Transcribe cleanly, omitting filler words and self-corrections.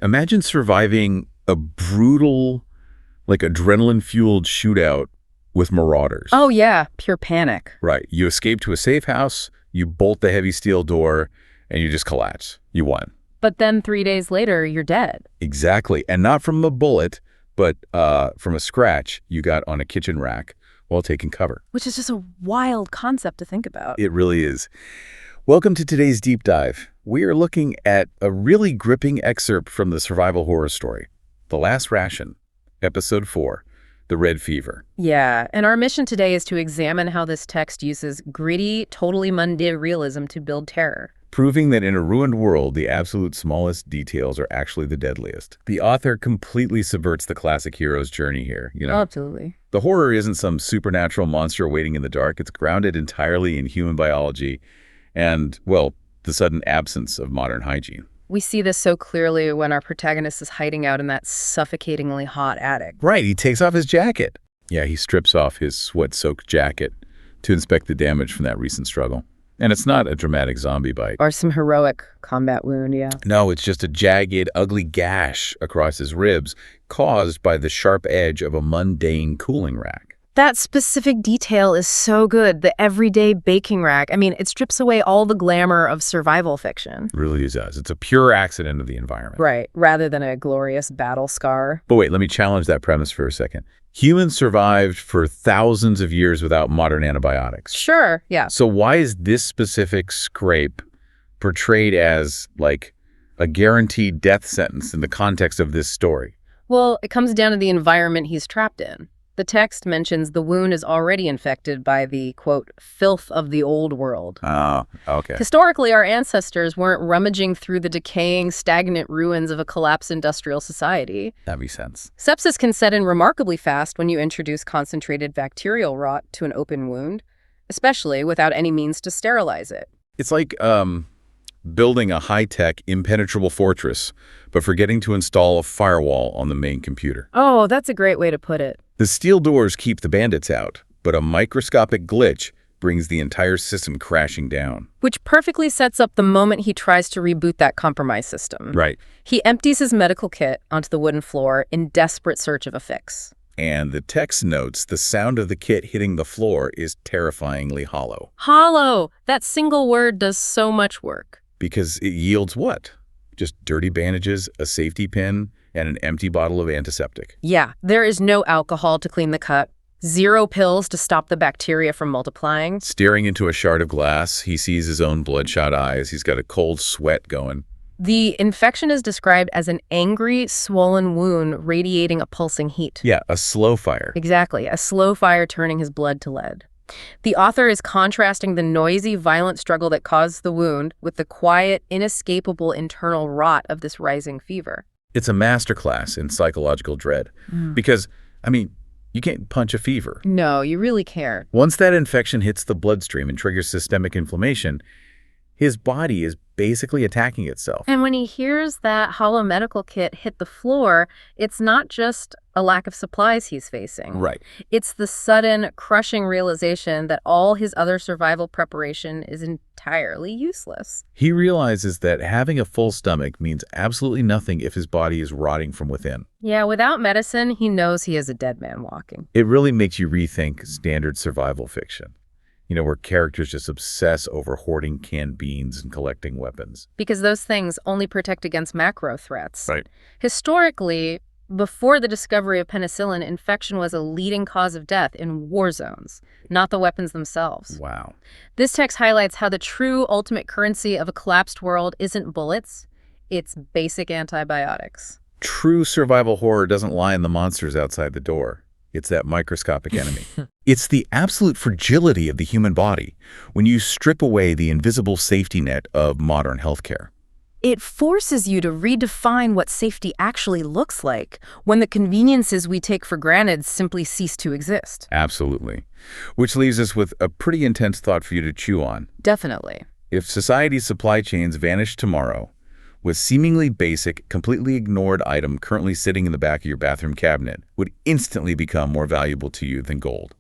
Imagine surviving a brutal, like adrenaline-fueled shootout with marauders. Oh, yeah, pure panic. Right. You escape to a safe house, you bolt the heavy steel door, and you just collapse. You won. But then 3 days later, you're dead. Exactly. And not from a bullet, but from a scratch you got on a kitchen rack while taking cover. Which is just a wild concept to think about. It really is. Welcome to today's deep dive. We are looking at a really gripping excerpt from the survival horror story, The Last Ration, Episode 4, The Red Fever. Yeah, and our mission today is to examine how this text uses gritty, totally mundane realism to build terror. Proving that in a ruined world, the absolute smallest details are actually the deadliest. The author completely subverts the classic hero's journey here, you know? Oh, absolutely. The horror isn't some supernatural monster waiting in the dark. It's grounded entirely in human biology and, well, the sudden absence of modern hygiene. We see this so clearly when our protagonist is hiding out in that suffocatingly hot attic. Right, he takes off his jacket. Yeah, he strips off his sweat-soaked jacket to inspect the damage from that recent struggle. And it's not a dramatic zombie bite. Or some heroic combat wound, yeah. No, it's just a jagged, ugly gash across his ribs caused by the sharp edge of a mundane cooling rack. That specific detail is so good. The everyday baking rack. I mean, it strips away all the glamour of survival fiction. It really does. It's a pure accident of the environment. Right, rather than a glorious battle scar. But wait, let me challenge that premise for a second. Humans survived for thousands of years without modern antibiotics. Sure, yeah. So why is this specific scrape portrayed as, like, a guaranteed death sentence in the context of this story? Well, it comes down to the environment he's trapped in. The text mentions the wound is already infected by the, quote, filth of the old world. Oh, okay. Historically, our ancestors weren't rummaging through the decaying, stagnant ruins of a collapsed industrial society. That makes sense. Sepsis can set in remarkably fast when you introduce concentrated bacterial rot to an open wound, especially without any means to sterilize it. It's like building a high-tech, impenetrable fortress, but forgetting to install a firewall on the main computer. Oh, that's a great way to put it. The steel doors keep the bandits out, but a microscopic glitch brings the entire system crashing down. Which perfectly sets up the moment he tries to reboot that compromised system. Right. He empties his medical kit onto the wooden floor in desperate search of a fix. And the text notes the sound of the kit hitting the floor is terrifyingly hollow. Hollow! That single word does so much work. Because it yields what? Just dirty bandages, a safety pin, and an empty bottle of antiseptic. Yeah, there is no alcohol to clean the cut, 0 pills to stop the bacteria from multiplying. Staring into a shard of glass, he sees his own bloodshot eyes. He's got a cold sweat going. The infection is described as an angry, swollen wound radiating a pulsing heat. Yeah, a slow fire. Exactly, a slow fire turning his blood to lead. The author is contrasting the noisy, violent struggle that caused the wound with the quiet, inescapable internal rot of this rising fever. It's a masterclass in psychological dread. Because, I mean, you can't punch a fever. No, you really can't. Once that infection hits the bloodstream and triggers systemic inflammation, his body is basically attacking itself. And when he hears that hollow medical kit hit the floor, it's not just a lack of supplies he's facing. Right. It's the sudden, crushing realization that all his other survival preparation is entirely useless. He realizes that having a full stomach means absolutely nothing if his body is rotting from within. Yeah, without medicine, he knows he is a dead man walking. It really makes you rethink standard survival fiction. You know, where characters just obsess over hoarding canned beans and collecting weapons. Because those things only protect against macro threats. Right. Historically, before the discovery of penicillin, infection was a leading cause of death in war zones, not the weapons themselves. Wow. This text highlights how the true ultimate currency of a collapsed world isn't bullets, it's basic antibiotics. True survival horror doesn't lie in the monsters outside the door. It's that microscopic enemy. It's the absolute fragility of the human body when you strip away the invisible safety net of modern healthcare. It forces you to redefine what safety actually looks like when the conveniences we take for granted simply cease to exist. Absolutely. Which leaves us with a pretty intense thought for you to chew on. Definitely. If society's supply chains vanished tomorrow, with seemingly basic, completely ignored item currently sitting in the back of your bathroom cabinet would instantly become more valuable to you than gold.